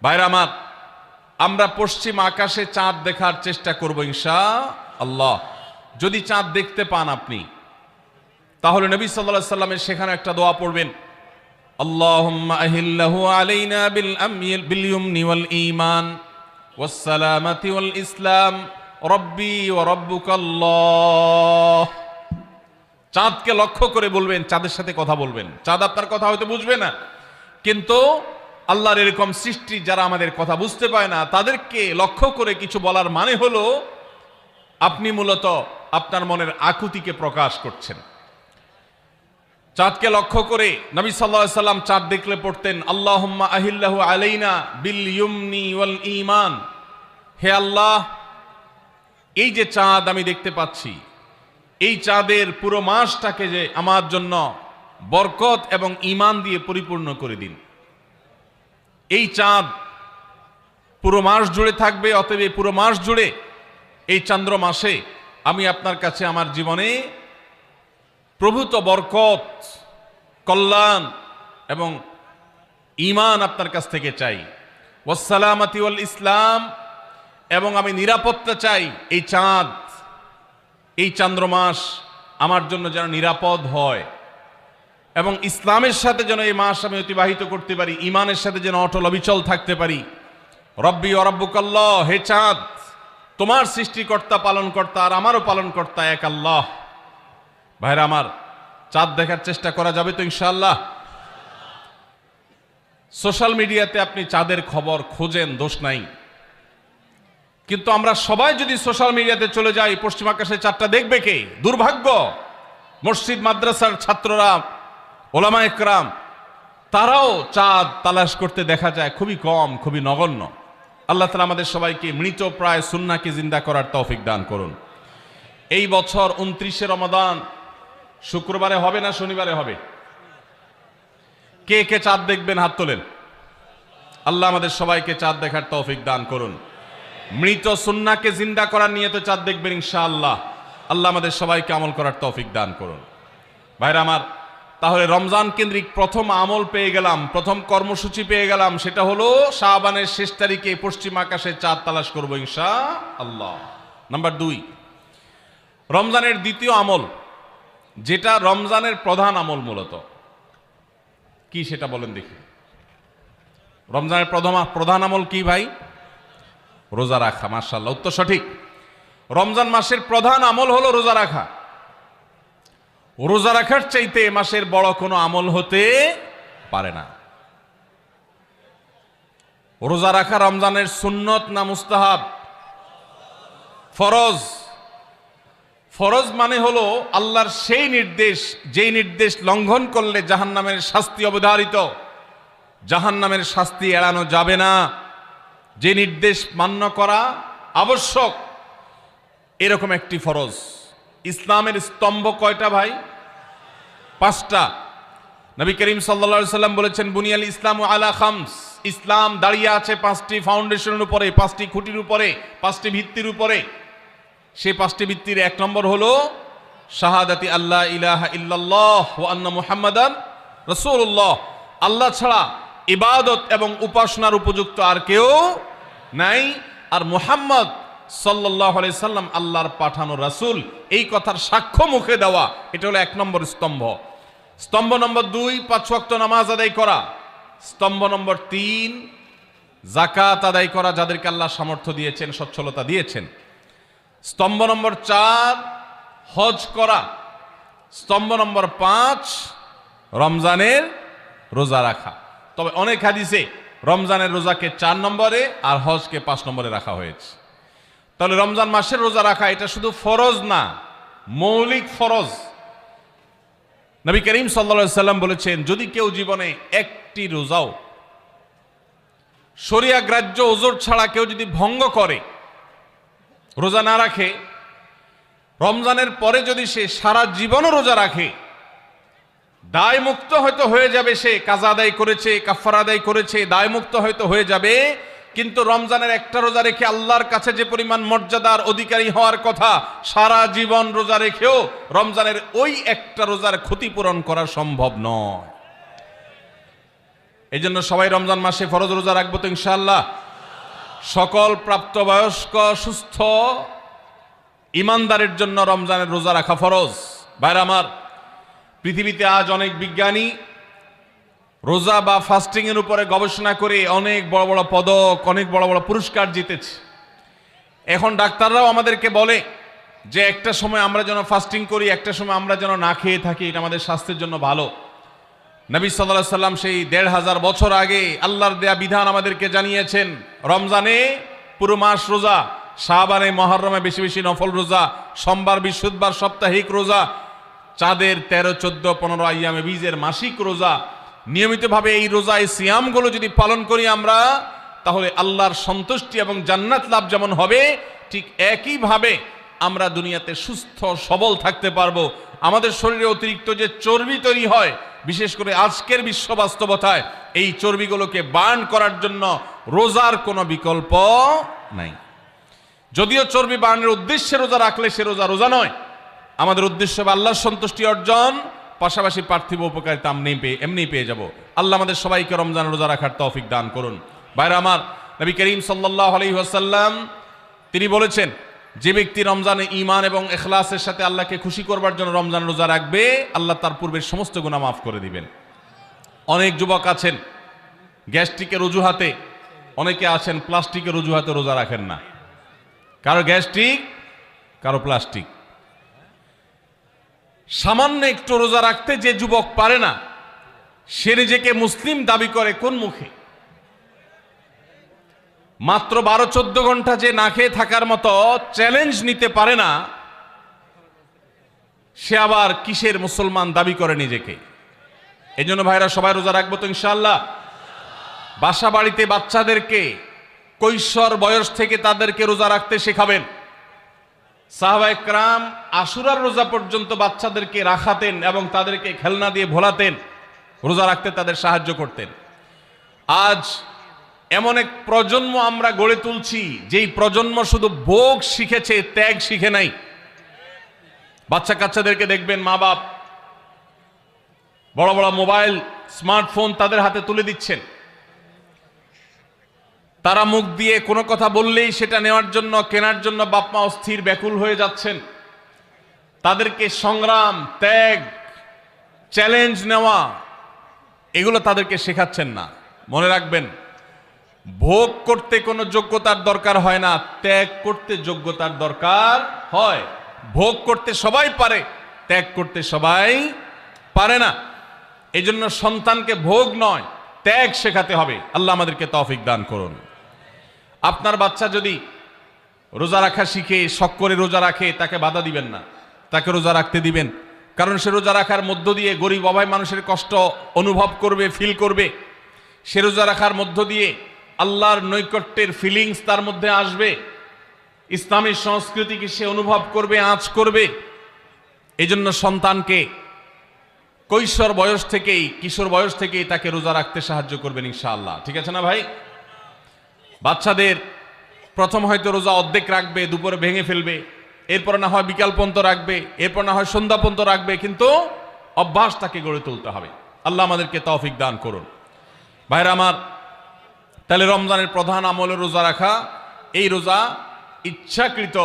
ভাইরা আমার, আমরা পশ্চিম আকাশে চাঁদ দেখার চেষ্টা করব ইনশাআল্লাহ। যদি চাঁদ দেখতে পান আপনি, তাহলে নবী সাল্লাল্লাহু আলাইহি সাল্লামের সেখানে একটা দোয়া পড়বেন, আল্লাহুম্মা আহিল্লাহু আলাইনা বিল ইয়ুমনি ওয়াল ঈমান ওয়াস সালামাতি ওয়াল ইসলাম রব্বি ওয়া রাব্বুকাল্লাহ। চাঁদকে লক্ষ্য করে বলবেন, চাঁদের সাথে কথা বলবেন। চাঁদ আপনার কথা হয়তো বুঝবে না, কিন্তু আল্লাহর এরকম সৃষ্টি যারা আমাদের কথা বুঝতে পায় না, তাদেরকে লক্ষ্য করে কিছু বলার মানে হলো আপনি মূলত আপনার মনের আকুতিকে প্রকাশ করছেন। চাঁদকে লক্ষ্য করে নবী সাল্লাল্লাহু আলাইহি সাল্লাম চাঁদ দেখলে পড়তেন, আল্লাহুম্মা আহিল্লাহু আলাইনা বিল ইয়ুমনি ওয়াল ঈমান। হে আল্লাহ, এই যে চাঁদ আমি দেখতে পাচ্ছি, এই চাঁদের পুরো মাসটাকে যে আমার জন্য বরকত এবং ঈমান দিয়ে পরিপূর্ণ করে দিন। এই চাঁদ পুরো মাস জুড়ে থাকবে, অতএব পুরো মাস জুড়ে এই চন্দ্র মাসে আমি আপনার কাছে আমার জীবনে প্রভূত বরকত, কল্যাণ এবং ঈমান আপনার কাছ থেকে চাই। ওয়াস সালামাতি ওয়াল ইসলাম, এবং আমি নিরাপত্তা চাই। এই চাঁদ, এই চন্দ্রমাস আমার জন্য যেন নিরাপদ হয়, এবং ইসলামের সাথে যেন এই মাস আমি অতিবাহিত করতে পারি, ঈমানের সাথে যেন অটল অবিচল থাকতে পারি। রব্বি ওয়া রাব্বুকাল্লাহ, হে চাঁদ, তোমার সৃষ্টিকর্তা পালনকর্তা আর আমারও পালনকর্তা এক আল্লাহ। ভাইরা আমার, চাঁদ দেখার চেষ্টা করা যাবে তো ইনশাআল্লাহ? সোশ্যাল মিডিয়াতে আপনি চাঁদের খবর খোঁজেন, দোষ নাই, কিন্তু আমরা সবাই যদি সোশ্যাল মিডিয়াতে চলে যাই, পশ্চিম আকাশে চাঁদটা দেখবে কে? দুর্ভাগ্য। মসজিদ মাদ্রাসার ছাত্ররা, ওলামা একরাম, তারাও চাঁদ তালাশ করতে দেখা যায় খুবই কম, খুবই নগণ্য। আল্লাহ তাআলা আমাদের সবাইকে মৃত প্রায় সুন্নাহকে জিন্দা করার তৌফিক দান করুন। এই বছর 29শে রমাদান শুক্রবারে হবে না শনিবারে হবে? কে কে চাঁদ দেখবেন হাত তোলেন। আল্লাহ আমাদের সবাইকে চাঁদ দেখার তৌফিক দান করুন। মৃত সুন্নাহকে জিন্দা করার নিয়তে চাঁদ দেখবেন ইনশাআল্লাহ। আল্লাহ আমাদের সবাইকে আমল করার তৌফিক দান করুন। ভাইরা আমার, তাহলে রমজান কেন্দ্রিক প্রথম আমল পেয়ে গেলাম, প্রথম কর্মসূচি পেয়ে গেলাম, সেটা হলো শাবানের শেষ তারিখে পশ্চিম আকাশে চাঁদ তালাশ করবো ইনশাআল্লাহ। নাম্বার 2, রমজানের দ্বিতীয় আমল, যেটা রমজানের প্রধান আমল মূলত কি সেটা বলেন দেখি। রমজানের প্রধান আমল কি ভাই? রোজা রাখা। মাশাআল্লাহ, উত্তর সঠিক। রমজান মাসের প্রধান আমল হলো রোজা রাখা। রোজা রাখার চাইতে এ মাসের বড় কোনো আমল হতে পারে না। রোজা রাখা রমজানের সুন্নত না মুস্তাহাব? ফরজ। ফরজ মানে হলো আল্লাহর সেই নির্দেশ, যেই নির্দেশ লঙ্ঘন করলে জাহান্নামের শাস্তি অবধারিত, জাহান্নামের শাস্তি এড়ানো যাবে না, যে নির্দেশ মান্য করা আবশ্যক, এরকম একটি ফরজ। ইসলামের স্তম্ভ কয়টা ভাই? 5টা। নবী করিম সাল্লাল্লাহু আলাইহি সাল্লাম বলেছেন, বুনিয়াল ইসলামু আলা খামস। ইসলাম দাঁড়িয়ে আছে 5টি ফাউন্ডেশনের উপরে, 5টি খুঁটির উপরে, 5টি ভিত্তির উপরে। সেই 5টি ভিত্তির 1 নম্বর হলো শাহাদাতি আল্লাহ ইলাহা ইল্লাল্লাহ ওয়া আন্না মুহাম্মাদান রাসূলুল্লাহ। আল্লাহ ছাড়া ইবাদত এবং উপাসনার উপযুক্ত আর কেউ নাই, আর মুহাম্মদ সাল্লাল্লাহু আলাইহি সাল্লাম আল্লাহর পাঠানো রাসূল, এই কথার সাক্ষ্য মুখে দেওয়া, এটা হলো 1 নম্বর স্তম্ভ। স্তম্ভ নম্বর 2, 5 ওয়াক্ত নামাজ আদায় করা। স্তম্ভ নম্বর 3, যাকাত আদায় করা, যাদেরকে আল্লাহ সামর্থ্য দিয়েছেন, সচ্ছলতা দিয়েছেন। স্তম্ভ নম্বর 4, হজ করা। স্তম্ভ নম্বর 5, রমজানের রোজা রাখা। তবে অনেক হাদিসে রমজানের রোজাকে 4 নম্বরে আর হজকে 5 নম্বরে রাখা হয়েছে। তাহলে রমজান মাসের রোজা রাখা এটা শুধু ফরজ না, মৌলিক ফরজ। নবী করিম সাল্লাল্লাহু আলাইহি সাল্লাম বলেছেন, যদি কেউ জীবনে একটি রোজাও শরিয়া গ্রাহ্য ওজর ছাড়া কেউ যদি ভঙ্গ করে, রোজা না রাখে, রমজানের পরে যদি সে সারা জীবনও রোজা রাখে, দায় মুক্ত হয়তো হয়ে যাবে। সে কাজা আদায় করেছে, কাফারা আদায় করেছে, দায় মুক্ত হয়তো হয়ে যাবে, কিন্তু রমজানের একটা রোজা রেখে আল্লাহর কাছে যে পরিমাণ মর্যাদার অধিকারী হওয়ার কথা, সারা জীবন রোজা রেখেও রমজানের ওই একটা রোজার ক্ষতিপূরণ করা সম্ভব নয়। এই জন্য সবাই রমজান মাসে ফরজ রোজা রাখবো তো ইনশাআল্লাহ। সকল প্রাপ্তবয়স্ক সুস্থ ইমানদারের জন্য রমজানের রোজা রাখা ফরজ। ভাইরা আমার, পৃথিবীতে আজ অনেক বিজ্ঞানী রোজা বা ফাস্টিং এর উপরে গবেষণা করে অনেক বড় বড় পদক, অনেক বড় বড় পুরস্কার জিতেছে। এখন ডাক্তাররাও আমাদেরকে বলে যে একটা সময় আমরা যেন ফাস্টিং করি, একটা সময় আমরা যেন না খেয়ে থাকি, এটা আমাদের স্বাস্থ্যের জন্য ভালো। নবী সাল্লাল্লাহু আলাইহি সাল্লাম সেই ১৫০০ বছর আগে আল্লাহর দেয়া বিধান আমাদেরকে জানিয়েছেন। রমজানে পুরো মাস রোজা, শাবানে মুহররমে বেশি বেশি নফল রোজা, সোমবার বৃহস্পতিবার সাপ্তাহিক রোজা, চাঁদের ১৩, ১৪, ১৫ আইয়ামে বীজের মাসিক রোজা। নিয়মিতভাবে এই রোজা, এই সিয়ামগুলো যদি পালন করি আমরা, তাহলে আল্লাহর সন্তুষ্টি এবং জান্নাত লাভ যেমন হবে, ঠিক একইভাবে আমরা দুনিয়াতে সুস্থ সবল থাকতে পারবো। আমাদের শরীরে অতিরিক্ত যে চর্বি তৈরি হয়, বিশেষ করে আজকের বিশ্ব বাস্তবতায়, এই চর্বিগুলোকে বার্ন করার জন্য রোজার কোনো বিকল্প নাই। যদিও চর্বি বার্নের উদ্দেশ্যে রোজা রাখলে সে রোজা রোজা নয়। আমাদের উদ্দেশ্য হবে আল্লাহর সন্তুষ্টি অর্জন, পাশাপাশি পার্থিব উপকারিতা এমনি পেয়ে যাব। আল্লাহ আমাদের সবাইকে রমজান রোজা রাখার তৌফিক দান করুন। ভাইরা আমার, নবী করিম সাল্লাল্লাহু আলাইহি ওয়াসাল্লাম তিনি বলেছেন, যে ব্যক্তি রমজানে ঈমান এবং ইখলাসের সাথে আল্লাহকে খুশি করবার জন্য রমজান রোজা রাখবে, আল্লাহ তার পূর্বের সমস্ত গুনাহ মাফ করে দিবেন। অনেক যুবক আছেন গ্যাস্ট্রিকের অজুহাতে, অনেকে আছেন প্লাস্টিকের অজুহাতে রোজা রাখেন না। কারো গ্যাস্ট্রিক, কারো প্লাস্টিক। সামান্য একটু রোজা রাখতে যে যুবক পারে না, সে নিজেকে মুসলিম দাবি করে কোন মুখে? মাত্র ১২-১৪ ঘন্টা যে না খেয়ে থাকার মতো চ্যালেঞ্জ নিতে পারে না, সে আবার কিসের মুসলমান দাবি করে নিজেকে? এই জন্য ভাইরা সবাই রোজা রাখবো তো ইনশাআল্লাহ। বাসা বাড়িতে বাচ্চাদেরকে কৈশোর বয়স থেকে তাদেরকে রোজা রাখতে শেখাবেন। সাহাবায়ে কেরাম আশুরার রোজা পর্যন্ত বাচ্চাদেরকে রাখাতেন এবং তাদেরকে খেলনা দিয়ে ভোলাতেন, রোজা রাখতে তাদের সাহায্য করতেন। আজ এমন এক প্রজন্ম আমরা গড়ে তুলছি, যেই প্রজন্ম শুধু ভোগ শিখেছে, ত্যাগ শিখে নাই। বাচ্চা কাচ্চাদেরকে দেখবেন মা বাপ বড় বড় মোবাইল, স্মার্টফোন তাদের হাতে তুলে দিচ্ছেন। তারা মুখ দিয়ে কোনো কথা বললেই সেটা নেওয়ার জন্য, কেনার জন্য বাপ মা অস্থির ব্যাকুল হয়ে যাচ্ছেন। তাদেরকে সংগ্রাম, ত্যাগ, চ্যালেঞ্জ নেওয়া, এগুলো তাদেরকে শেখাচ্ছেন না। মনে রাখবেন, ভোগ করতে কোনো যোগ্যতার দরকার হয় না, ত্যাগ করতে যোগ্যতার দরকার হয়। ভোগ করতে সবাই পারে, ত্যাগ করতে সবাই পারে না। এই জন্য সন্তানকে ভোগ নয়, ত্যাগ শেখাতে হবে। আল্লাহ আমাদেরকে তৌফিক দান করুন। আপনার বাচ্চা যদি রোজা রাখা শিখে, শখ করে রোজা রাখে, তাকে বাধা দিবেন না, তাকে রোজা রাখতে দিবেন। কারণ সে রোজা রাখার মধ্য দিয়ে গরিব অভাবী মানুষের কষ্ট অনুভব করবে, ফিল করবে। সে রোজা রাখার মধ্য দিয়ে আল্লাহর নৈকট্যের ফিলিংস তার মধ্যে আসবে, ইসলামী সংস্কৃতিকে সে অনুভব করবে, আঁচ করবে। এই জন্য সন্তানকে কৈশোর বয়স থেকেই, কিশোর বয়স থেকেই তাকে রোজা রাখতে সাহায্য করবেন ইনশাআল্লাহ। ঠিক আছে না ভাই? বাচ্চাদের প্রথম হয়তো রোজা অর্ধেক রাখবে, দুপুরে ভেঙে ফেলবে, এরপর না হয় বিকাল পর্যন্ত রাখবে, এরপর না হয় সন্ধ্যা পর্যন্ত রাখবে, কিন্তু অভ্যাস তাকে গড়ে তুলতে হবে। আল্লাহ আমাদেরকে তৌফিক দান করুন। ভাইরা আমার, তাহলে রমজানের প্রধান আমল রোজা রাখা। এই রোজা ইচ্ছাকৃত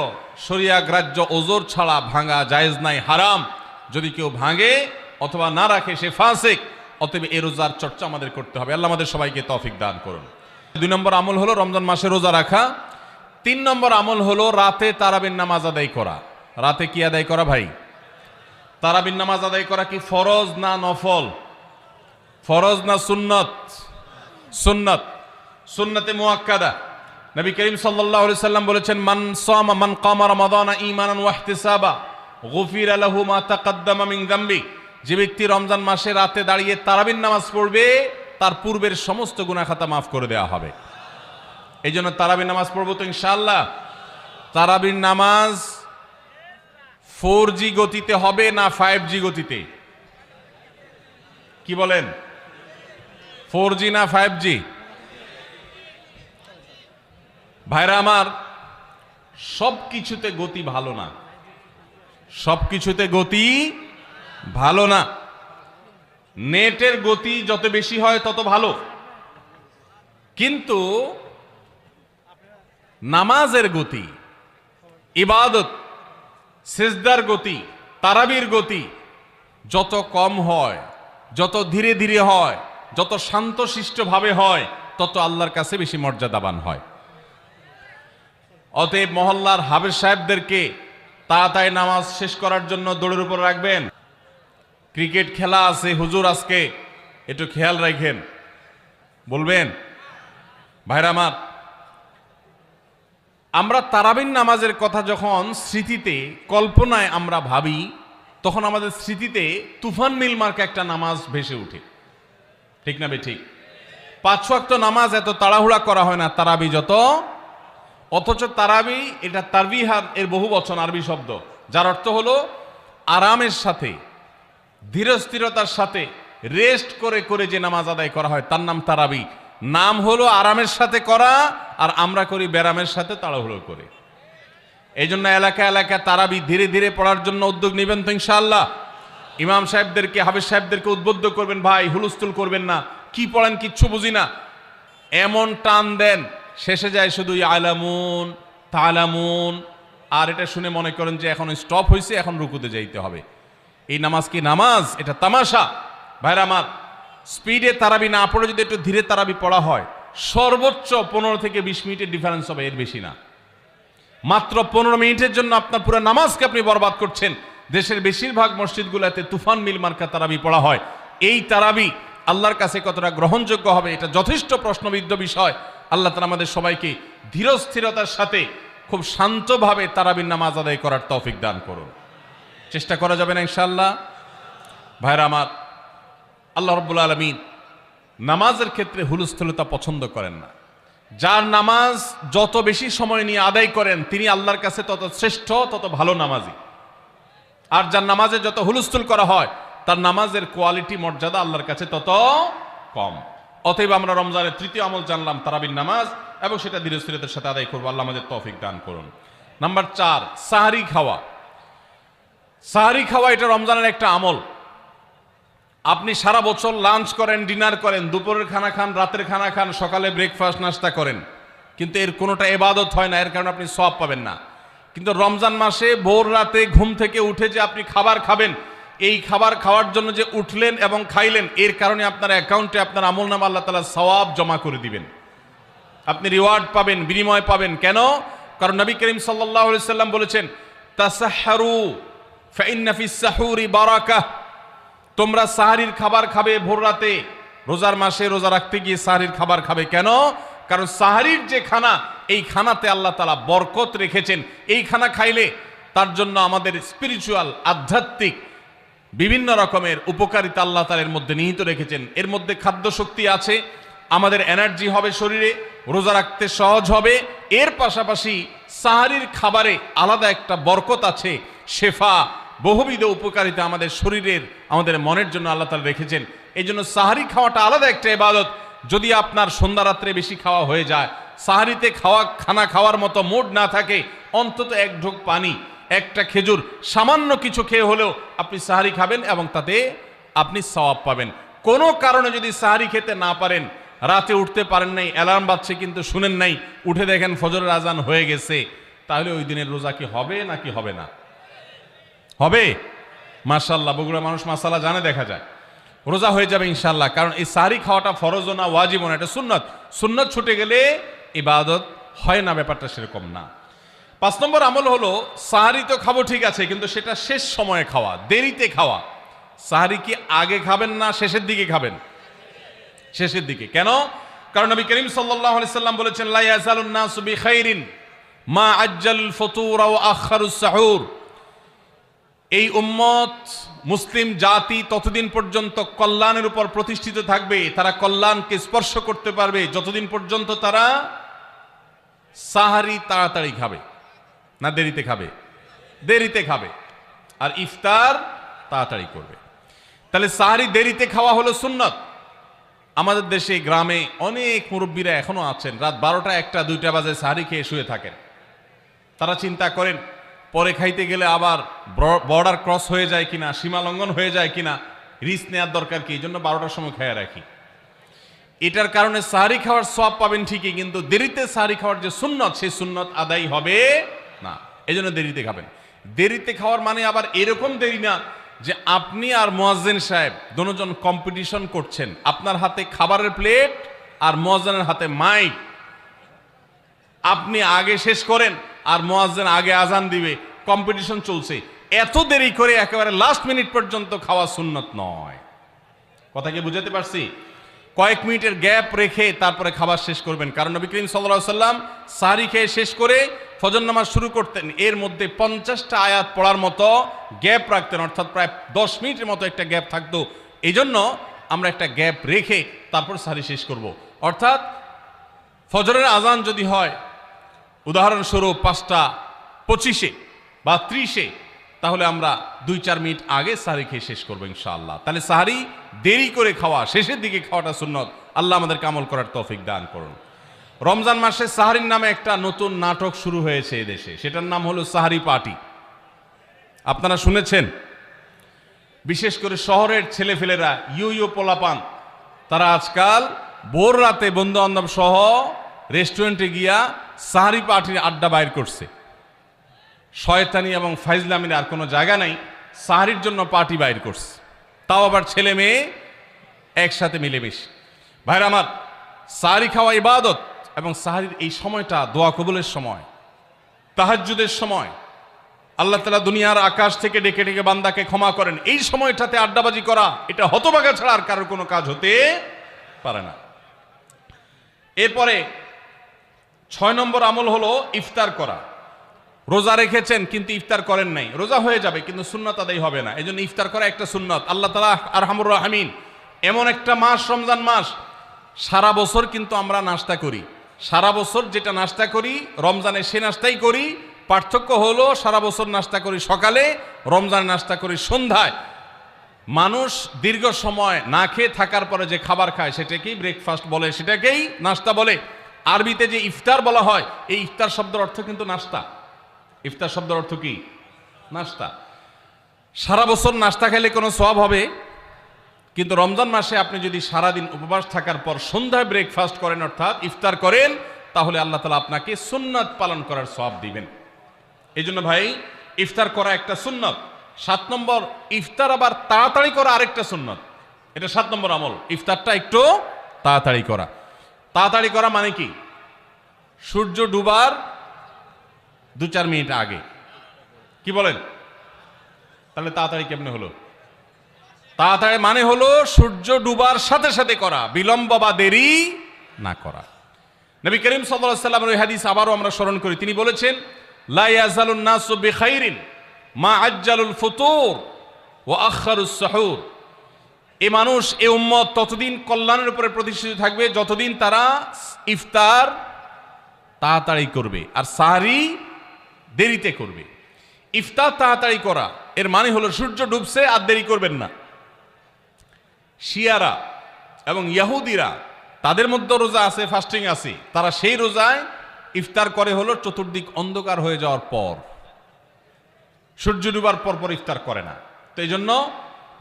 শরিয়া গ্রাহ্য ওজর ছাড়া ভাঙা জায়েজ নাই, হারাম। যদি কেউ ভাঙে অথবা না রাখে সে ফাসিক। অতএব এই রোজার চর্চা আমাদের করতে হবে। আল্লাহ আমাদের সবাইকে তৌফিক দান করুন। ২ নম্বর আমল হলো রমজান মাসে রোজা রাখা। ৩ নম্বর আমল হলো রাতে তারাবির নামাজ আদায় করা। রাতে কি আদায় করা ভাই? তারাবির নামাজ আদায় করা কি ফরজ না নফল? ফরজ না সুন্নত? সুন্নত, সুন্নতে মুআক্কাদা। নবী করিম সাল্লাল্লাহু আলাইহি সাল্লাম বলেছেন, মান কামা রমাদানা ঈমানান ওয়া ইহতিসাবা গুফিরা লাহু মা তাকাদ্দামা মিন যামবি। যে ব্যক্তি রমজান মাসে রাতে দাঁড়িয়ে তারাবির নামাজ পড়বে, তার পূর্বের সমস্ত গুনাহ খাতা মাফ করে দেওয়া হবে। এই জন্য তারাবির নামাজ পড়বো তো ইনশাআল্লাহ। তারাবির নামাজ 4G গতিতে হবে না 5G গতিতে? কি বলেন? 4G না 5G? ভাইরা আমার, সব কিছুতে গতি ভালো না, সব কিছুতে গতি ভালো না। নেটের গতি যত বেশি হয় তত ভালো। কিন্তু নামাজের গতি, ইবাদত, সিজদার গতি, তারাবির গতি যত কম হয়, যত ধীরে ধীরে হয়, যত শান্তশিষ্টভাবে হয়, তত আল্লাহর কাছে বেশি মর্যাদাবান হয়। অতএব মহল্লার হাফেজ সাহেবদেরকে তাড়াতাড়ি নামাজ শেষ করার জন্য দৌড়ের উপর রাখবেন। ক্রিকেট খেলা আছে হুজুর, আজকে একটু খেয়াল রাখেন, বলবেন। ভাইরা আমার, আমরা তারাবির নামাজের কথা যখন স্মৃতিতে, কল্পনায় আমরা ভাবি, তখন আমাদের স্মৃতিতে তুফান মিল মার্কা একটা নামাজ ভেসে উঠে, ঠিক না ঠিক? 5 ওয়াক্ত নামাজ এত তাড়াহুড়া করা হয় না তারাবি যত। অথচ তারাবি এটা তারবিহার এর বহু বচন, আরবি শব্দ, যার অর্থ হলো আরামের সাথে, ধীরস্থিরতার সাথে, রেস্ট করে করে যে নামাজ আদায় করা হয় তার নাম তারাবি। নাম হলো আরামের সাথে করা, আর আমরা করি ব্যারামের সাথে তাড়াহুড়ো করে। এই জন্য এলাকা এলাকা তারাবি ধীরে ধীরে পড়ার জন্য উদ্যোগ নেবেন তো ইনশাআল্লাহ। ইমাম সাহেবদেরকে, হাফেজ সাহেবদেরকে উদ্বুদ্ধ করবেন, ভাই হুলস্থুল করবেন না, কি পড়েন কিচ্ছু বুঝি না, এমন টান দেন শেষে যায় শুধু আলামুন তালামুন, আর এটা শুনে মনে করেন যে এখন স্টপ হয়েছে, এখন রুকুতে যাইতে হবে। এই নামাজ কি নামাজ? এটা তামাশা। ভাইরা আমার, স্পিডে তারাবি না পড়ে যদি একটু ধীরে তারাবি পড়া হয়, সর্বোচ্চ 15 থেকে 20 মিনিটের ডিফারেন্স হবে, এর বেশি না। মাত্র 15 মিনিটের জন্য আপনার পুরো নামাজকে আপনি বরবাদ করছেন। দেশের বেশিরভাগ মসজিদগুলোতে তুফান মিল মার্কা তারাবি পড়া হয়। এই তারাবি আল্লাহর কাছে কতটা গ্রহণযোগ্য হবে, এটা যথেষ্ট প্রশ্নবিদ্ধ বিষয়। আল্লাহ তাআলা আমাদের সবাইকে ধীরস্থিরতার সাথে খুব শান্তভাবে তারাবির নামাজ আদায় করার তৌফিক দান করুন। চেষ্টা করা যাবে না ইনশাআল্লাহ। ভাইরা আমার, আল্লাহ রাব্বুল আলামিন নামাজের ক্ষেত্রে হুলস্থুলতা পছন্দ করেন না। যার নামাজ যত বেশি সময় নিয়ে আদায় করেন তিনি আল্লাহর কাছে তত শ্রেষ্ঠ, তত ভালো নামাজি। আর যার নামাজে যত হুলস্থুল করা হয় তার নামাজের কোয়ালিটি, মর্যাদা আল্লাহর কাছে তত কম। অতএব আমরা রমজানের তৃতীয় আমল জানলাম তারাবির নামাজ, এবং সেটা ধীরস্থিরতার সাথে আদায় করবো। আল্লাহ আমাদের তৌফিক দান করুন। নাম্বার 4, সাহারি খাওয়া। সাহারি খাওয়া এটা রমজানের একটা আমল। আপনি সারা বছর লাঞ্চ করেন, ডিনার করেন, দুপুরের খানা খান, রাতের খানা খান, সকালে ব্রেকফাস্ট নাস্তা করেন, কিন্তু এর কোনোটা ইবাদত হয় না, এর কারণে আপনি সওয়াব পাবেন না। কিন্তু রমজান মাসে ভোর রাতে ঘুম থেকে উঠে যে আপনি খাবার খাবেন, এই খাবার খাওয়ার জন্য যে উঠলেন এবং খাইলেন, এর কারণে আপনার অ্যাকাউন্টে আপনার আমলনামা আল্লাহ তাআলা সওয়াব জমা করে দিবেন। আপনি রিওয়ার্ড পাবেন, বিনিময় পাবেন। কেন? কারণ নবী করিম সাল্লাল্লাহু আলাইহি সাল্লাম বলেছেন, তাসাহহারু ফাইন্না ফিস সাহুরি বারাকাহ। তোমরা সাহারির খাবার খাবে ভোর রাতে, রোজার মাসে রোজা রাখতে গিয়ে সাহারির খাবার খাবে। কেন? কারণ সাহারির যে খানা, এই খানাতে আল্লাহ তাআলা বরকত রেখেছেন। এই খানা খাইলে তার জন্য আমাদের স্পিরিচুয়াল, আধ্যাত্মিক বিভিন্ন রকমের উপকারিতা আল্লাহ তাআলা এর মধ্যে নিহিত রেখেছেন। এর মধ্যে খাদ্য শক্তি আছে, আমাদের এনার্জি হবে শরীরে, রোজা রাখতে সহজ হবে। এর পাশাপাশি সাহারির খাবারে আলাদা একটা বরকত আছে, শেফা, বহুবিধ উপকারিতা আমাদের শরীরের, আমাদের মনের জন্য আল্লাহ তাআলা রেখেছেন। এই জন্য সাহারি খাওয়াটা আলাদা একটা ইবাদত। যদি আপনার সন্ধ্যা রাত্রে বেশি খাওয়া হয়ে যায়, সাহারিতে খানা খাওয়ার মতো মুড না থাকে, অন্তত এক ঢোক পানি, একটা খেজুর, সামান্য কিছু খেয়ে হলেও আপনি সাহারি খাবেন এবং তাতে আপনি সওয়াব পাবেন। কোনো কারণে যদি সাহারি খেতে না পারেন, রাতে উঠতে পারেন নাই, অ্যালার্ম বাজছে কিন্তু শুনেন নাই, উঠে দেখেন ফজরের আজান হয়ে গেছে, তাহলে ওই দিনের রোজা কি হবে নাকি হবে না? হবে। মাশাআল্লাহ, বগুড়া মানুষ মাশাআল্লাহ জানে, দেখা যায় রোজা হয়ে যাবে ইনশাআল্লাহ। কারণ এই সাহারি খাওয়াটা ফরজও না, ওয়াজিবও না, এটা সুন্নত। সুন্নত ছুটে গেলে ইবাদত হয় না, ব্যাপারটা সেরকম না। 5 নম্বর আমল হলো, সাহারি তো খাবো ঠিক আছে, কিন্তু সেটা শেষ সময়ে খাওয়া, দেরিতে খাওয়া। সাহারি কি আগে খাবেন না শেষের দিকে খাবেন? শেষের দিকে। কেন? কারণ নবী করিম সাল্লাল্লাহু আলাইহি সাল্লাম বলেছেন, লা ইয়াজালুন নাসু বিখাইরিন মা আজ্জালুল ফুতুর ওয়া আখারুস সাহুর। এই উম্মত, মুসলিম জাতি ততদিন পর্যন্ত কল্যাণের উপর প্রতিষ্ঠিত থাকবে, তারা কল্যাণকে স্পর্শ করতে পারবে যতদিন পর্যন্ত তারা সাহারি তাড়াতাড়ি খাবে, না দেরিতে খাবে? দেরিতে খাবে। আর ইফতার তাড়াতাড়ি করবে। তাহলে সাহারি দেরিতে খাওয়া হলো সুন্নত। আমাদের দেশে গ্রামে অনেক মুরব্বীরা এখনো আছেন, রাত 12টা, 1টা, 2টা বাজে সাহারি খেয়ে শুয়ে থাকেন। তারা চিন্তা করেন পরে খাইতে গেলে আবার বর্ডার ক্রস হয়ে যায় কিনা, সীমা লঙ্ঘন হয়ে যায় কিনা, রিস্ক নেওয়ার দরকার কি, এই জন্য 12টার সময় খেয়ে রাখি। এটার কারণে সাহারি খাওয়ার সওয়াব পাবেন ঠিকই, কিন্তু দেরিতে সাহারি খাওয়ার যে সুন্নত সেই সুন্নত আদায় হবে না, এজন্য দেরিতে খাবেন। দেরিতে খাওয়ার মানে আবার এরকম দেরি না যে আপনি আর মুয়াজ্জিন সাহেব দুজন কম্পিটিশন করছেন, আপনার হাতে খাবারের প্লেট আর মুয়াজ্জিনের হাতে মাইক, আপনি আগে শেষ করেন আর মুয়াজ্জিন আগে আজান দিবে, কম্পিটিশন চলছে। এত দেরি করে একেবারে লাস্ট মিনিট পর্যন্ত খাওয়া সুন্নত নয়। কথা কি বুঝাতে পারছি? কয়েক মিনিটের গ্যাপ রেখে তারপরে খাবার শেষ করবেন, কারণ নবী করিম সাল্লাল্লাহু আলাইহি ওয়াসাল্লাম সাহরি খেয়ে শেষ করে ফজর নামাজ শুরু করতেন, এর মধ্যে 50টা আয়াত পড়ার মতো গ্যাপ রাখতেন, অর্থাৎ প্রায় 10 মিনিটের মতো একটা গ্যাপ থাকতো। এই জন্য আমরা একটা গ্যাপ রেখে তারপর সাহরি শেষ করব। অর্থাৎ ফজরের আজান যদি হয় উদাহরণস্বরূপ 5:25 বা 30, তাহলে আমরা 2-4 মিনিট আগে সাহরি খেয়ে শেষ করবো ইনশাআল্লাহ। তাহলে সাহরি দেরি করে খাওয়া, শেষের দিকে খাওয়াটা সুন্নত। আল্লাহ আমাদেরকে আমল করার তৌফিক দান করুন। রমজান মাসে সাহরির নামে একটা নতুন নাটক শুরু হয়েছে এদেশে, সেটার নাম হলো সাহরি পার্টি। আপনারা শুনেছেন? বিশেষ করে শহরের ছেলেফেলেরা, ইউ পোলাপান, তারা আজকাল ভোর রাতে বন্ধু বান্ধব সহ রেস্টুরেন্টে গিয়া সাহরি পার্টির আড্ডা বাইর করছে। শয়তানি এবং ফাইজলামির আর কোনো জায়গা নাই, সাহরির জন্য পার্টি বাইর করছে, তাও আবার ছেলে মেয়ে একসাথে মিলেমিশে। ভাইরা আমার, সাহরি খাওয়া ইবাদত, এবং সাহরির এই সময়টা দোয়া কবুলের সময়, তাহাজ্জুদের সময়। আল্লাহ তাআলা দুনিয়ার আকাশ থেকে ডেকে ডেকে বান্দাকে ক্ষমা করেন। এই সময়টাতে আড্ডাবাজি করা, এটা হতভাগা ছাড়া আর কারোর কোনো কাজ হতে পারে না। এরপরে 6 নম্বর আমল হলো ইফতার করা। রোজা রেখেছেন কিন্তু ইফতার করেন নাই, রোজা হয়ে যাবে কিন্তু সুন্নাত আদায় হবে না, এজন্য ইফতার করা একটা সুন্নাত। আল্লাহ তাআলা আরহামুর রাহিমিন, এমন একটা মাস রমজান মাস, সারা বছর কিন্তু আমরা নাস্তা করি, সারা বছর যেটা নাস্তা করি রমজানে সে নাস্তাই করি। পার্থক্য হলো সারা বছর নাস্তা করি সকালে, রমজানে নাস্তা করি সন্ধ্যায়। মানুষ দীর্ঘ সময় না খেয়ে থাকার পরে যে খাবার খায় সেটাকেই ব্রেকফাস্ট বলে, সেটাকেই নাস্তা বলে। আরবিতে যে ইফতার বলা হয়, এই ইফতার শব্দের অর্থ কিন্তু নাস্তা। ইফতার শব্দের অর্থ কি? নাস্তা। সারা বছর নাস্তা খেলে কোনো সওয়াব হবে, কিন্তু রমজান মাসে আপনি যদি সারাদিন উপবাস থাকার পর সন্ধ্যায় ব্রেকফাস্ট করেন, অর্থাৎ ইফতার করেন, তাহলে আল্লাহ তাআলা আপনাকে সুন্নাত পালন করার সওয়াব দিবেন। এই জন্য ভাই, ইফতার করা একটা সুন্নাত। 7 নম্বর, ইফতার আবার তাড়াতাড়ি করা আরেকটা সুন্নাত। এটা 7 নম্বর আমল, ইফতারটা একটু তাড়াতাড়ি করা। তাড়াতাড়ি করা মানে কি? সূর্য ডুবার 2-4 মিনিট আগে। কি বলেন? তাহলে তাড়াতাড়ি কেমনে হলো? তাড়াতাড়ি মানে হলো সূর্য ডুবার সাথে সাথে করা, বিলম্ব বা দেরি না করা। নবী করিম সাল্লাল্লাহু আলাইহি ওয়াসাল্লামের ওই হাদিস আবারও আমরা স্মরণ করি। তিনি বলেছেন, লা ইয়াজালুন নাসু বিখাইরিন মা আজ্জালুল ফুতুর ওয়া আখারুস সুহুর। এই মানুষ, এই উম্মত ততদিন কল্যাণের উপরে প্রতিষ্ঠিত থাকবে যতদিন তারা ইফতার তাড়াতাড়ি করবে আর সাহরি দেরিতে করবে। ইফতার তাড়াতাড়ি করা এর মানে হলো সূর্য ডুবছে আর দেরি করবেন না। শিয়ারা এবং ইহুদিরা, তাদের মধ্যে রোজা আছে, ফাস্টিং আছে, তারা সেই রোজায় ইফতার করে হলো চতুর্দিক অন্ধকার হয়ে যাওয়ার পর, সূর্য ডুবার পর পর ইফতার করে না। তো এই জন্য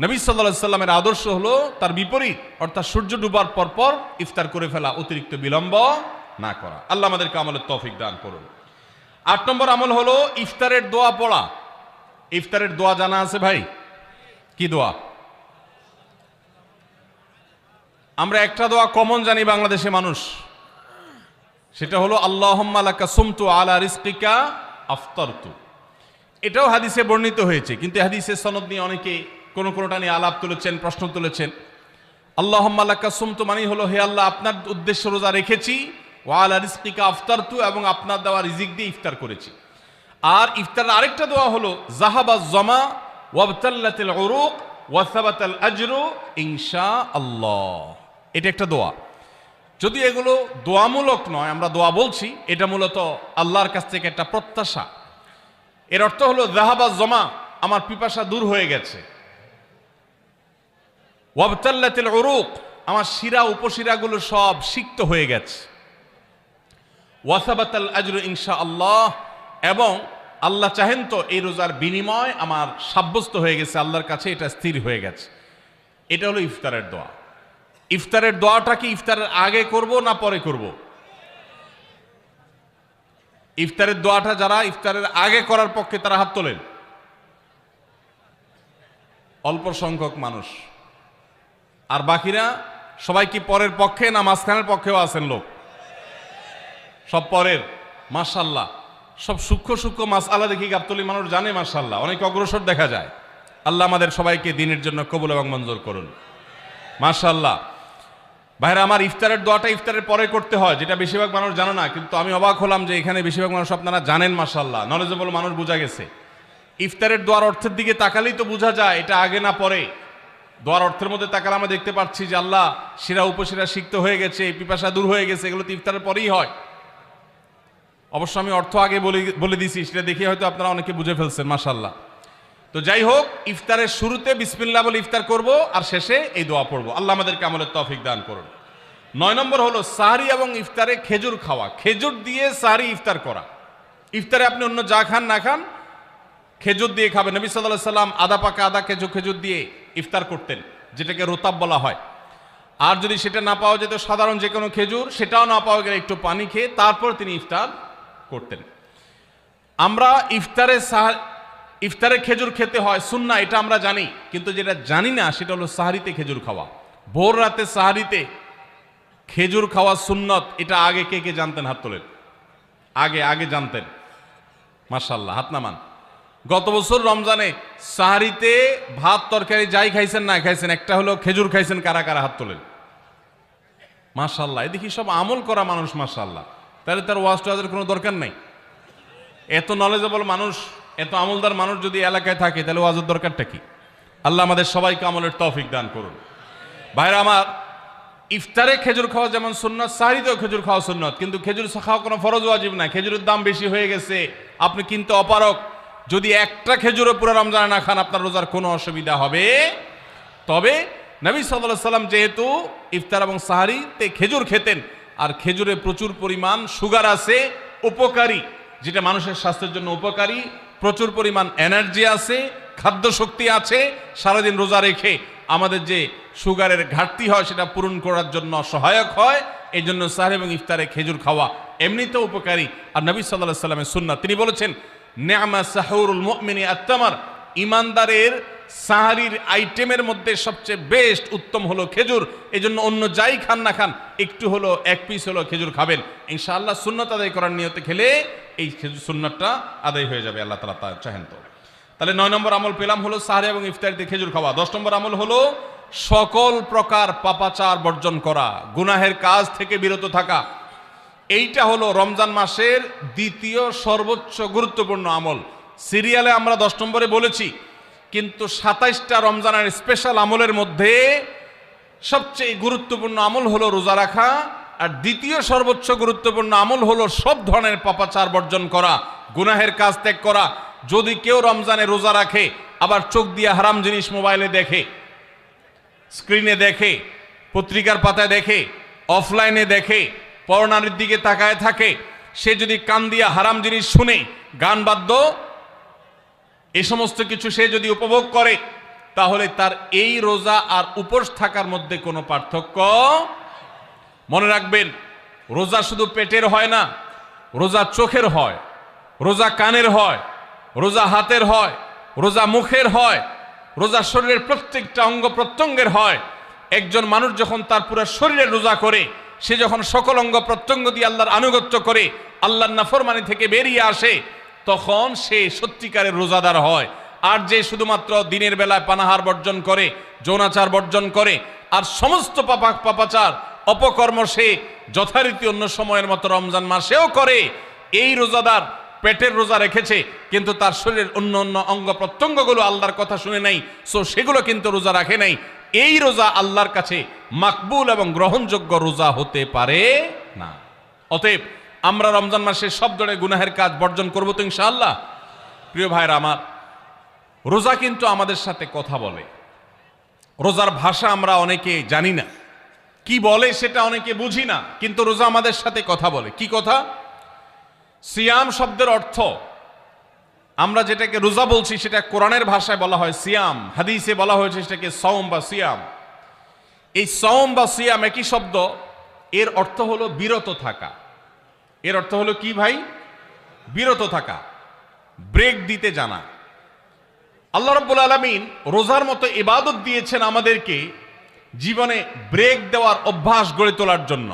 নবী সাল্লাল্লাহু আলাইহি সাল্লামের আদর্শ হলো তার বিপরীত, অর্থাৎ সূর্য ডুবার পর পর ইফতার করে ফেলা, অতিরিক্ত বিলম্ব না করা। আল্লাহ আমাদেরকে আমলের তৌফিক দান করুন। 8 নম্বর আমল হলো ইফতারের দোয়া পড়া। ইফতারের দোয়া জানা আছে ভাই? কি দোয়া? আমরা একটা দোয়া কমন জানি বাংলাদেশে মানুষ, সেটা হলো আল্লাহুম্মা লাকা সুমতু আলা রিজকিকা আফতারতু। এটাও হাদিসে বর্ণিত হয়েছে, কিন্তু হাদিসের সনদ নিয়ে অনেকে কোনোটা নিয়ে আলাপ তুলেছেন, প্রশ্ন তুলেছেন। আল্লাহুম্মা লাকা সুমতু মানে হলো, হে আল্লাহ, আপনার উদ্দেশ্যে রোজা রেখেছি, ওয়া আলা রিজকিকা আফতারতু, এবং আপনার দেওয়া রিজিক দিয়ে ইফতার করেছি। আর ইফতারের আরেকটা দোয়া হলো যাহাবাজ জামা ওয়াবতাল্লাতিল উরুক ওয়া সাবাতাল আজরু ইনশাআল্লাহ। এটা একটা দোয়া। যদি এগুলো দোয়ামূলক নয়, আমরা দোয়া বলছি, এটা মূলত আল্লাহর কাছ থেকে একটা প্রত্যাশা। এর অর্থ হলো যাহাবাজ জামা, আমার পিপাসা দূর হয়ে গেছে, ওয়াবতাল্লাতিল উরুক, আমার শিরা উপশিরাগুলো সব সিক্ত হয়ে গেছে, ওয়া সাবাতাল আজরু ইনশাআল্লাহ, এবং আল্লাহ চাহেন তো এই রোজার বিনিময় আমার সাব্যস্ত হয়ে গেছে আল্লাহর কাছে, এটা স্থির হয়ে গেছে। এটা হলো ইফতারের দোয়া। ইফতারের দোয়াটা কি ইফতারের আগে করব না পরে করব? ইফতারের দোয়াটা যারা ইফতারের আগে করার পক্ষে তারা হাত তোলেন। অল্প সংখ্যক মানুষ, আর বাকিরা সবাই কি পরের পক্ষে না মাঝখানের পক্ষেও আছেন লোক? সব পরের। মাশাআল্লাহ, সব সূক্ষ্ম সূক্ষ্ম মাসআলা দেখি গাবতলী মানুষ জানে। মাশাআল্লাহ, অনেক অগ্রসর দেখা যায়। আল্লাহ আমাদের সবাইকে দ্বীনের জন্য কবুল এবং মঞ্জুর করুন। মাশাআল্লাহ। ভাইরা আমার, ইফতারের দোয়াটা ইফতারের পরে করতে হয়, যেটা বেশিরভাগ মানুষ জানে না, কিন্তু আমি অবাক হলাম যে এখানে বেশিরভাগ মানুষ আপনারা জানেন। মাশাআল্লাহ, নলেজেবল মানুষ, বোঝা গেছে। ইফতারের দোয়ার অর্থের দিকে তাকালেই তো বোঝা যায় এটা আগে না পরে। দোয়ার অর্থের মধ্যে তাকালে আমরা দেখতে পাচ্ছি যে আল্লাহ শিরা উপশিরা সিক্ত হয়ে গেছে, পিপাসা দূর হয়ে গেছে, এগুলো তো ইফতারের পরেই হয়। অবশ্য আমি অর্থ আগে বলে দিছি, সেটা দেখে হয়তো আপনারা অনেকে বুঝে ফেলছেন। মাশাআল্লাহ। তো যাই হোক, ইফতারের শুরুতে বিসমিল্লাহ বলে ইফতার করব, আর শেষে এই দোয়া পড়ব। আল্লাহ আমাদেরকে আমলের তৌফিক দান করুন। 9 নম্বর হলো সাহরি এবং ইফতারে খেজুর খাওয়া। খেজুর দিয়ে সাহরি ইফতার করা। ইফতারে আপনি অন্য যা খান না খান, খেজুর দিয়ে খাবেন। নবী সাল্লাল্লাহু আলাইহি সাল্লাম আদা পাকা আদা খেজুর দিয়ে ইফতার করতেন, যেটাকে রোতাব বলা হয়। আর যদি সেটা না পাওয়া যেত, সাধারণ যে কোনো খেজুর, সেটাও না পাওয়া গেলে একটু পানি খেয়ে তারপর তিনি ইফতার করতেন। আমরা ইফতারে খেজুর খেতে হয় সুন্নাহ, এটা আমরা জানি, কিন্তু যেটা জানি না সেটা হলো সাহরিতে খেজুর খাওয়া। ভোর রাতে সাহরিতে খেজুর খাওয়া সুন্নত। এটা আগে কে কে জানতেন? হাত তোলেন। আগে জানতেন? মাশাআল্লাহ, হাত নামান। গত বছর রমজানে সাহরিতে ভাত তরকারি যাই খাইছেন না খাইছেন, একটা হলো খেজুর খাইছেন, কারা কারা হাত তোলেন? মাশাআল্লাহ, এদিকে সব আমল করা মানুষ। মাশাআল্লাহ, তাহলে তার ওয়াজ টোয়াজের কোনো দরকার নাই। এত নলেজেবল মানুষ, এত আমলদার মানুষ যদি এলাকায় থাকে, তাহলে ওয়াজের দরকারটা কি? আল্লাহ আমাদের সবাইকে আমলের তৌফিক দান করুন। ভাইরা আমার, ইফতারে খেজুর খাওয়া যেমন সুন্নাত, সাহরিতেও খেজুর খাওয়া সুন্নাত, কিন্তু খেজুর খাওয়া কোনো ফরজ ওয়াজিব না। খেজুরের দাম বেশি হয়ে গেছে, আপনি কিনতে অপারক। যদি একটা খেজুরও পুরো রমজানে না খান, আপনার রোজার কোনো অসুবিধা হবে। তবে নবী সাল্লাল্লাহু আলাইহি সাল্লাম যেহেতু ইফতার এবং সাহরিতে খেজুর খেতেন, আর খেজুরে প্রচুর পরিমাণ সুগার আছে, উপকারী, যেটা মানুষের স্বাস্থ্যের জন্য উপকারী, প্রচুর পরিমাণ এনার্জি আছে, খাদ্য শক্তি আছে, সারাদিন রোজা রেখে আমাদের যে সুগারের ঘাটতি হয় সেটা পূরণ করার জন্য সহায়ক হয়। এই জন্য সাহরি এবং ইফতারে খেজুর খাওয়া এমনিতেও উপকারী, আর নবী সাল্লাল্লাহু আলাইহি সাল্লামের সুন্নাত। তিনি বলেছেন, নি'মা সাহুরুল মুমিনি আত-তামার, ইমানদারের সাহরির আইটেমের মধ্যে সবচেয়ে বেস্ট উত্তম হলো খেজুর। এই জন্য অন্য যাই খান না খান, একটু হলো, এক পিস হলো খেজুর খাবেন। ইনশাআল্লাহ সুন্নাত আদায় করার নিয়তে খেলে এই খেজুর সুন্নাতটা আদায় হয়ে যাবে, আল্লাহ তাআলা তা চাহেন তো। তাহলে 9 নম্বর আমল পেলাম হলো সাহরি এবং ইফতারিতে খেজুর খাওয়া। 10 নম্বর আমল হলো সকল প্রকার পাপাচার বর্জন করা, গুনাহের কাজ থেকে বিরত থাকা। এইটা হলো রমজান মাসের দ্বিতীয় সর্বোচ্চ গুরুত্বপূর্ণ আমল। সিরিয়ালে আমরা 10 নম্বরে বলেছি, কিন্তু 27টা রমজানের স্পেশাল আমলের মধ্যে সবচেয়ে গুরুত্বপূর্ণ আমল হলো রোজা রাখা, আর দ্বিতীয় সর্বোচ্চ গুরুত্বপূর্ণ আমল হলো সব ধরনের পাপাচার বর্জন করা, গুনাহের কাজ ত্যাগ করা। যদি কেউ রমজানে রোজা রাখে, আবার চোখ দিয়ে হারাম জিনিস মোবাইলে দেখে, স্ক্রিনে দেখে, পত্রিকার পাতায় দেখে, অফলাইনে দেখে, পরনারীর দিকে তাকায় থাকে, সে যদি কান দিয়ে হারাম জিনিস শুনে, গান বাদ্য, এই সমস্ত কিছু সে যদি উপভোগ করে, তাহলে তার এই রোজা আর উপোস থাকার মধ্যে কোনো পার্থক্য। মনে রাখবেন, রোজা শুধু পেটের হয় না, রোজা চোখের হয়, রোজা কানের হয়, রোজা হাতের হয়, রোজা মুখের হয়, রোজা শরীরের প্রত্যেকটা অঙ্গ প্রত্যঙ্গের হয়। একজন মানুষ যখন তার পুরো শরীরের রোজা করে, সে যখন সকল অঙ্গ প্রত্যঙ্গ দিয়ে আল্লাহর আনুগত্য করে, আল্লাহর নাফরমানি থেকে বেরিয়ে আসে, তখন সে সত্যিকারের রোজাদার হয়। আর যে শুধুমাত্র দিনের বেলায় পানাহার বর্জন করে, যৌনাচার বর্জন করে, আর সমস্ত পাপাচার অপকর্ম সে যথারীতি অন্য সময়ের মতো রমজান মাসেও করে, এই রোজাদার পেটের রোজা রেখেছে, কিন্তু তার শরীরের অন্য অন্য অঙ্গ প্রত্যঙ্গগুলো আল্লাহর কথা শুনে নাই, সো সেগুলো কিন্তু রোজা রাখে নাই। এই রোজা আল্লাহর কাছে মাকবুল এবং গ্রহণযোগ্য রোজা হতে পারে না। অতএব আমরা রমজান মাসে সব ধরনের গুনাহের কাজ বর্জন করবো তো ইনশাআল্লাহ। প্রিয় ভাইরা আমার, রোজা কিন্তু আমাদের সাথে কথা বলে। রোজার ভাষা আমরা অনেকে জানি না, কি বলে সেটা অনেকে বুঝি না, কিন্তু রোজা আমাদের সাথে কথা বলে। কি কথা? সিয়াম শব্দের অর্থ, আমরা যেটাকে রোজা বলছি সেটা কোরআনের ভাষায় বলা হয় সিয়াম, হাদিসে বলা হয়েছে সেটাকে সাওম বা সিয়াম। এই সওম বা সিয়াম একই শব্দ, এর অর্থ হলো বিরত থাকা। এর অর্থ হলো কি ভাই? বিরত থাকা, ব্রেক দিতে জানা। আল্লাহ রাব্বুল আলামিন রোজার মতো ইবাদত দিয়েছেন আমাদেরকে জীবনে ব্রেক দেওয়ার অভ্যাস গড়ে তোলার জন্য।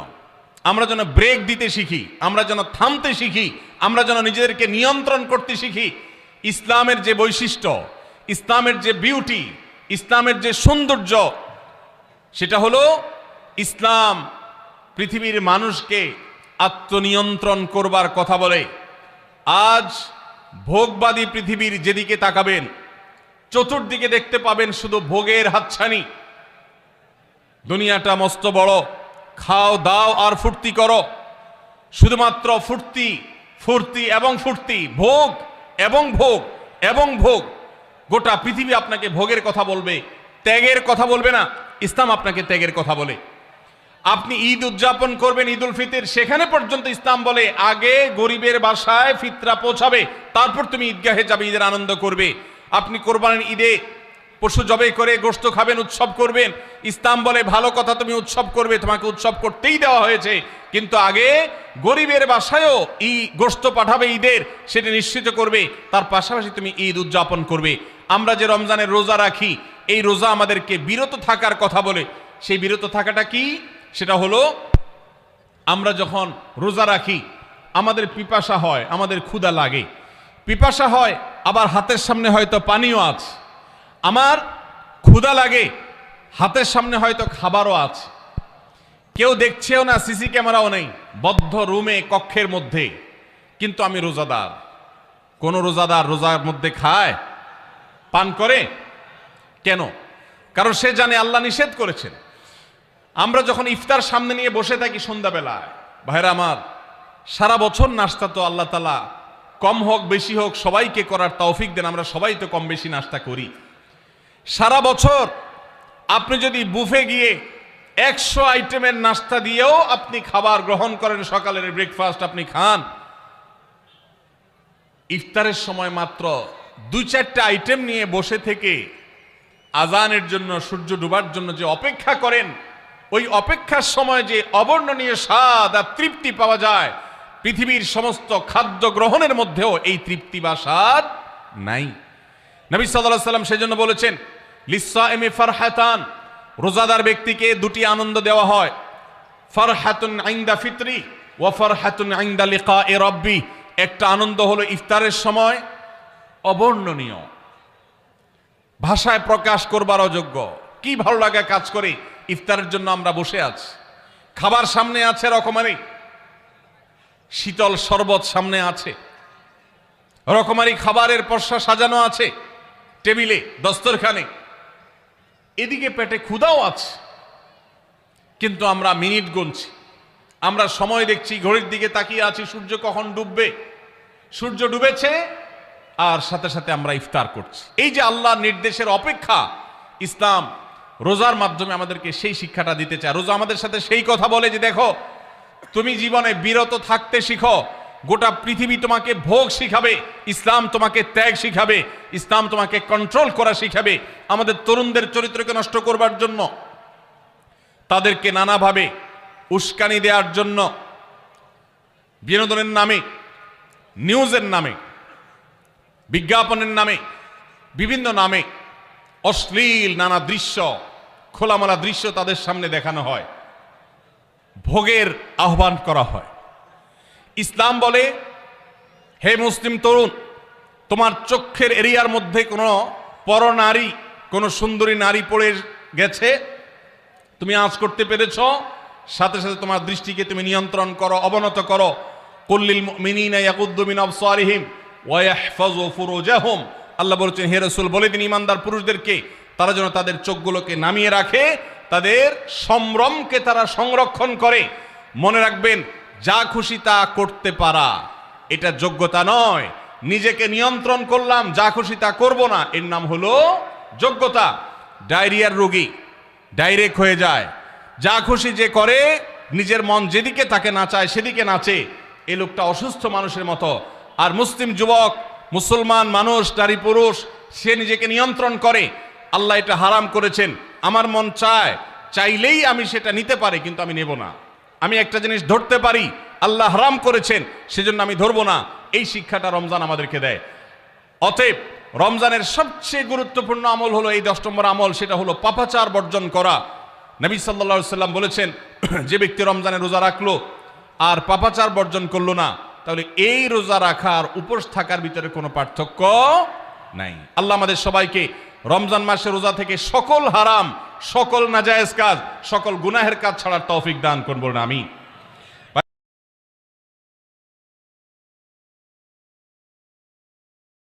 আমরা যেন ব্রেক দিতে শিখি, আমরা যেন থামতে শিখি, আমরা যেন নিজেদেরকে নিয়ন্ত্রণ করতে শিখি। ইসলামের যে বৈশিষ্ট্য, ইসলামের যে বিউটি, ইসলামের যে সৌন্দর্য, সেটা হলো ইসলাম পৃথিবীর মানুষকে আত্মনিয়ন্ত্রণ করবার কথা বলে। আজ ভোগবাদী পৃথিবীর যেদিকে তাকাবেন, চতুর্দিকে দেখতে পাবেন শুধু ভোগের হাতছানি। দুনিয়াটা মস্ত বড়, খাও দাও আর ফুর্তি করো, শুধুমাত্র ফুর্তি ফুর্তি এবং ফুর্তি, ভোগ এবং ভোগ এবং ভোগ। গোটা পৃথিবী আপনাকে ভোগের কথা বলবে, ত্যাগের কথা বলবে না। ইসলাম আপনাকে ত্যাগের কথা বলে। আপনি ঈদ উদযাপন করবেন, ঈদ উল ফিতর, সেখানে পর্যন্ত ইসলাম বলে আগে গরিবের বাসায় ফিতরা পৌঁছাবে, তারপর তুমি ঈদগাহে যাবে, ঈদের আনন্দ করবে। আপনি কোরবানির ঈদে পশু জবাই করে গোশত খাবেন, উৎসব করবেন। ইসলাম বলে ভালো কথা, তুমি উৎসব করবে, তোমাকে উৎসব করতেই দেওয়া হয়েছে, কিন্তু আগে গরিবের বাসায়ও গোশত পাঠাবে ঈদের, সেটা নিশ্চিত করবে, তার পাশাপাশি তুমি ঈদ উদযাপন করবে। আমরা যে রমজানের রোজা রাখি, এই রোজা আমাদেরকে বিরত থাকার কথা বলে। সেই বিরত থাকাটা কি? সেটা হলো আমরা যখন রোজা রাখি আমাদের পিপাসা হয়, আমাদের ক্ষুধা লাগে, পিপাসা হয়, আবার হাতের সামনে হয়তো পানিও আছে। আমার ক্ষুধা লাগে, হাতের সামনে হয়তো খাবারও আছে, কেউ দেখছেও না, সিসি ক্যামেরাও নেই, বদ্ধ রুমে কক্ষের মধ্যে, কিন্তু আমি রোজাদার। কোন রোজাদার রোজার মধ্যে খায়, পান করে? কেন? কারণ সে জানে আল্লাহ নিষেধ করেছেন। আমরা যখন ইফতার সামনে নিয়ে বসে থাকি সন্ধ্যাবেলায়, ভাইরা আমার, সারা বছর নাস্তা তো আল্লাহ তাআলা কম হোক বেশি হোক সবাইকে করার তৌফিক দেন, আমরা সবাই তো কম বেশি নাস্তা করি। সারা বছর আপনি যদি বুফে গিয়ে 100 আইটেমের নাস্তা দিয়েও আপনি খাবার গ্রহণ করেন, সকালের ব্রেকফাস্ট আপনি খান, ইফতারের সময় মাত্র 2-4টা আইটেম নিয়ে বসে থেকে আজানের জন্য, সূর্য ডুবার জন্য যে অপেক্ষা করেন, ওই অপেক্ষার সময় যে অবর্ণনীয় স্বাদ আর তৃপ্তি পাওয়া যায়, পৃথিবীর সমস্ত খাদ্য গ্রহণের মধ্যেও এই তৃপ্তি বা স্বাদ নাই। নবী সাল্লাল্লাহু আলাইহি ওয়াসাল্লাম সেজন্য বলেছেন, লিসসাইমি ফারহাতান, রোজাদার ব্যক্তিকে দুটি আনন্দ দেওয়া হয়, ফারহাতুন ইনদা ফিতরি ওয়া ফারহাতুন ইনদা লিকাই রাব্বি। একটা আনন্দ হলো ইফতারের সময়, অবর্ণনীয়, ভাষায় প্রকাশ করবার অযোগ্য। কি ভালো লাগা কাজ করে, ইফতারের জন্য আমরা বসে আছি, খাবার সামনে আছে রকমারি, শীতল শরবত সামনে আছে, রকমারি খাবারের পসরা সাজানো আছে টেবিলে, দস্তরখানে, এদিকে পেটে ক্ষুধাও আছে, কিন্তু আমরা মিনিট গুনছি, আমরা সময় দেখছি, ঘড়ির দিকে তাকিয়ে আছি, সূর্য কখন ডুববে। সূর্য ডুবেছে আর সাথে সাথে আমরা ইফতার করছি। এই যে আল্লাহর নির্দেশের অপেক্ষা, ইসলাম রোজার মাধ্যমে আমাদেরকে সেই শিক্ষাটা দিতে চায়। রোজা আমাদের সাথে সেই কথা বলে যে দেখো, তুমি জীবনে বিরত থাকতে শিখো, গোটা পৃথিবী তোমাকে ভোগ শিখাবে, ইসলাম তোমাকে ত্যাগ শিখাবে, ইসলাম তোমাকে কন্ট্রোল করা শিখাবে। আমাদের তরুণদের চরিত্রকে নষ্ট করবার জন্য, তাদেরকে নানাভাবে উস্কানি দেওয়ার জন্য, বিনোদনের নামে, নিউজের নামে, বিজ্ঞাপনের নামে, বিভিন্ন নামে অশ্লীল নানা দৃশ্য, খোলামেলা দৃশ্য তাদের সামনে দেখানো হয়, ভোগের আহ্বান করা হয়। ইসলাম বলে, হে মুসলিম তরুণ, তোমার চোখের এরিয়ার মধ্যে কোনো পরনারী, কোনো সুন্দরী নারী পড়ে গেছে, তুমি আঁচ করতে পেরেছ, সাথে সাথে তোমার দৃষ্টিকে তুমি নিয়ন্ত্রণ করো, অবনত করো। কুল্লিল মুমিনিনা ইয়াগুদ্দু মিন আবসারিহিম ওয়া ইয়াহফাযু ফুরুজাহুম। আল্লাহ বলেছেন, হে রাসূল বলে দিন ঈমানদার পুরুষদেরকে, তারা যেন তাদের চোখগুলোকে নামিয়ে রাখে, তাদের সম্ভ্রমকে তারা সংরক্ষণ করে। মনে রাখবেন, যা খুশি তা করতে পারা এটা যোগ্যতা নয়। নিজেকে নিয়ন্ত্রণ করলাম, যা খুশি তা করব না, এর নাম হলো যোগ্যতা। ডায়রিয়ার রোগী ডাইরেক্ট হয়ে যায়, যা খুশি যে করে, নিজের মন যেদিকে তাকে নাচায় সেদিকে নাচে, এই লোকটা অসুস্থ মানুষের মতো। আর মুসলিম যুবক, মুসলমান মানুষ, নারী পুরুষ, সে নিজেকে নিয়ন্ত্রণ করে। আল্লাহ এটা হারাম করেছেন, আমার মন চায় চাইলেই আমি সেটা নিতে পারি, কিন্তু আমি নেব না। আমি একটা জিনিস ধরতে পারি, আল্লাহ হারাম করেছেন, সেজন্য আমি ধরবো না। এই শিক্ষাটা রমজান আমাদেরকে দেয়। অতএব রমজানের সবচেয়ে গুরুত্বপূর্ণ আমল হলো এই 10 নম্বর আমল, সেটা হলো পাপাচার বর্জন করা। নবী সাল্লাল্লাহু আলাইহি সাল্লাম বলেছেন, যে ব্যক্তি রমজানে রোজা রাখলো আর পাপাচার বর্জন করলো না, তাহলে এই রোজা রাখার উপোস থাকার ভিতরে কোনো পার্থক্য নাই। আল্লাহ আমাদের সবাইকে রমজান মাসে রোজা থেকে সকল হারাম, সকল নাজায়েজ কাজ, সকল গুনাহের কাজ ছাড়ার তৌফিক দান করুন, বলুন আমিন।